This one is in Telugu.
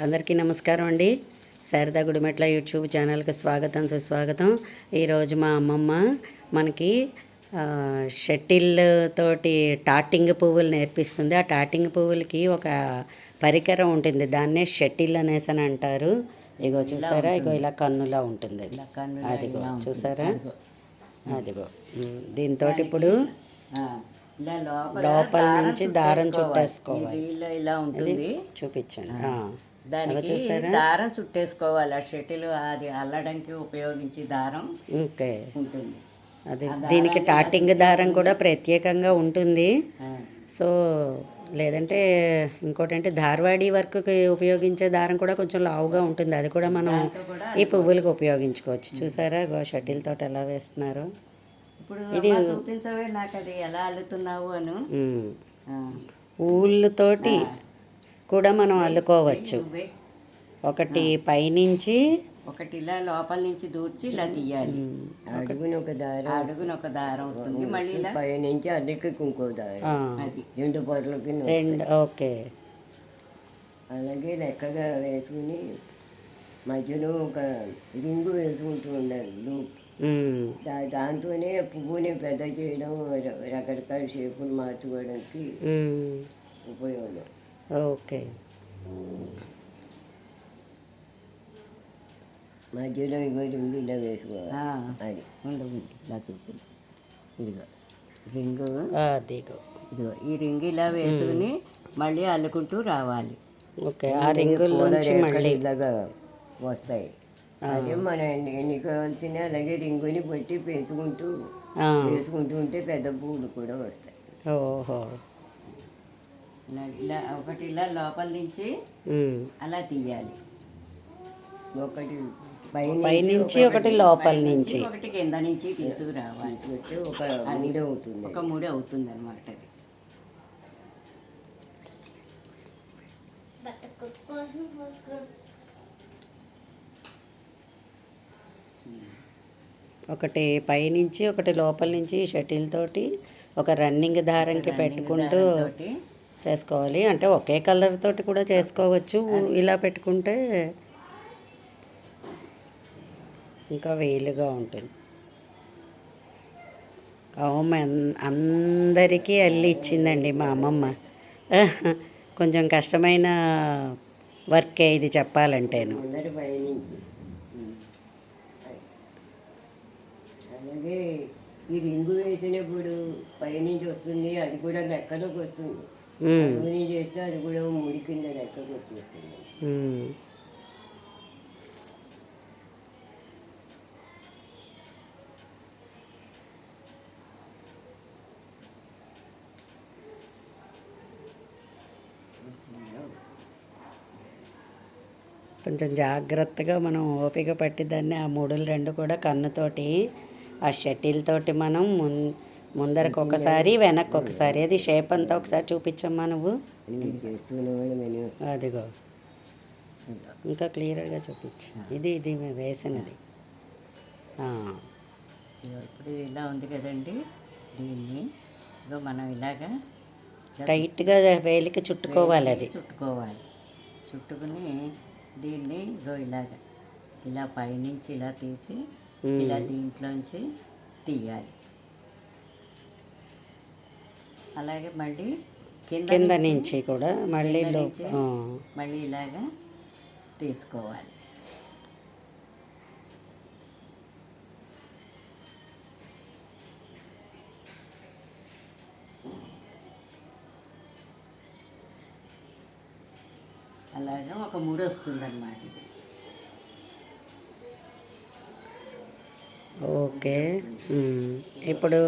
అందరికీ నమస్కారం అండి. శారదా గుడిమెట్ల యూట్యూబ్ ఛానల్కి స్వాగతం సుస్వాగతం. ఈరోజు మా అమ్మమ్మ మనకి షటిల్ తోటి టాటింగ్ పువ్వులు నేర్పిస్తుంది. ఆ టాటింగ్ పువ్వులకి ఒక పరికరం ఉంటుంది, దాన్నే షటిల్ అనేసి అని అంటారు. ఇగో చూసారా, ఇగో ఇలా కన్నులా ఉంటుంది అది. అదిగో చూసారా, అదిగో దీంతో ఇప్పుడు లోపల నుంచి దారం చుట్టేసుకోవాలి. చూపించండి. దానికి దారం చుట్టేసుకోవాలి. ఆ షటిల్ అది అల్లడానికి ఉపయోగించి దారం ఓకే ఉంటుంది. అది దీనికి టాటింగ్ దారం కూడా ప్రత్యేకంగా ఉంటుంది. సో లేదంటే ఇంకోటంటే ధార్వాడి వర్క్కి ఉపయోగించే దారం కూడా కొంచెం లావుగా ఉంటుంది, అది కూడా మనం ఈ పువ్వులకు ఉపయోగించుకోవచ్చు. చూసారా షటిల్ తోటి ఎలా వేస్తున్నారు. ఇప్పుడు ఇది చూపించవే నాకు, అది ఎలా అల్లుతున్నావు అను. ఊళ్ళతోటి కూడా మనం అల్లుకోవచ్చు. ఒకటి పైనుంచి ఒకటి ఇలా లోపల నుంచి దూర్చి ఇలా తీయాలి. అడుగున ఒక దారం వస్తుంది, మళ్ళీ ఇలా పైనుంచి అద్దెకి ఇంకో దారం, అది రెండు పొరలకి రెండు. ఓకే, అలాగే లెక్కగా వేసుకుని మధ్యలో ఒక రింగు వేసుకుంటూ ఉండాలి లూప్. దాంతోనే పువ్వుని పెద్ద చేయడం, రకరకాల షేపులు మార్చుకోవడానికి ఉపయోగం. ఓకే, మధ్యలో ఇగో రింగు ఇలా వేసుకోవాలి. అది ఉండదు, ఇలా చూపించు. ఇదిగో రింగు, ఇదిగో ఈ రింగు ఇలా వేసుకుని మళ్ళీ అల్లుకుంటూ రావాలి. ఓకే, ఆ రింగుల్లోంచి మళ్ళీ ఇలాగా వస్తాయి. అదే మనం ఎన్ని కావాల్సిన అలాగే రింగుని బట్టి వేసుకుంటూ ఉంటే పెద్ద పువ్వులు కూడా వస్తాయి. ఓహో, ఇలా ఒకటి ఇలా లోపల నుంచి అలా తీయాలి. ఒకటి పైనుంచి ఒకటి లోపల నుంచి ఒకటి కింద నుంచి తీసుకురావాలి. ఒక ముడి అవుతుంది అన్నమాట. ఒకటి పైనుంచి ఒకటి లోపల నుంచి షటిల్ తోటి ఒక రన్నింగ్ దారంకి పెట్టుకుంటూ చేసుకోవాలి. అంటే ఒకే కలర్ తోటి కూడా చేసుకోవచ్చు. ఇలా పెట్టుకుంటే ఇంకా వేలుగా ఉంటుంది. అందరికీ అల్లి ఇచ్చిందండి మా అమ్మమ్మ. కొంచెం కష్టమైన వర్కే ఇది చెప్పాలంటేను. అలాగే ఈ రింగు వేసినప్పుడు పైనుంచి వస్తుంది, అది కూడా లెక్కలోకి వస్తుంది. అడుగుని చేస్తే అది కూడా ముడి కింద లెక్కకు వచ్చేస్తుంది. కొంచెం జాగ్రత్తగా మనం ఓపిక పట్టి దాన్ని ఆ ముడులు రెండు కూడా కన్నుతోటి ఆ షటిల్ తోటి మనం ముందరకు ఒకసారి వెనక్కి ఒకసారి, అది షేప్ అంతా ఒకసారి చూపించమ్మా నువ్వు. అదిగో ఇంకా క్లియర్గా చూపించు. ఇది వేసినది. ఇప్పుడు ఇలా ఉంది కదండి, దీన్ని ఇగో మనం ఇలాగా టైట్గా వేలికి చుట్టుకోవాలి. అది చుట్టుకుని దీన్ని ఇగో ఇలాగా ఇలా పైనుంచి ఇలా తీసి ఇలా దీంట్లోంచి తీయాలి. అలాగే మళ్ళీ కింద నుంచి కూడా మళ్ళీ ఇలాగా తీసుకోవాలి. అలాగా ఒక ముడి వస్తుంది అన్నమాట ఇది. ఓకే, ఇప్పుడు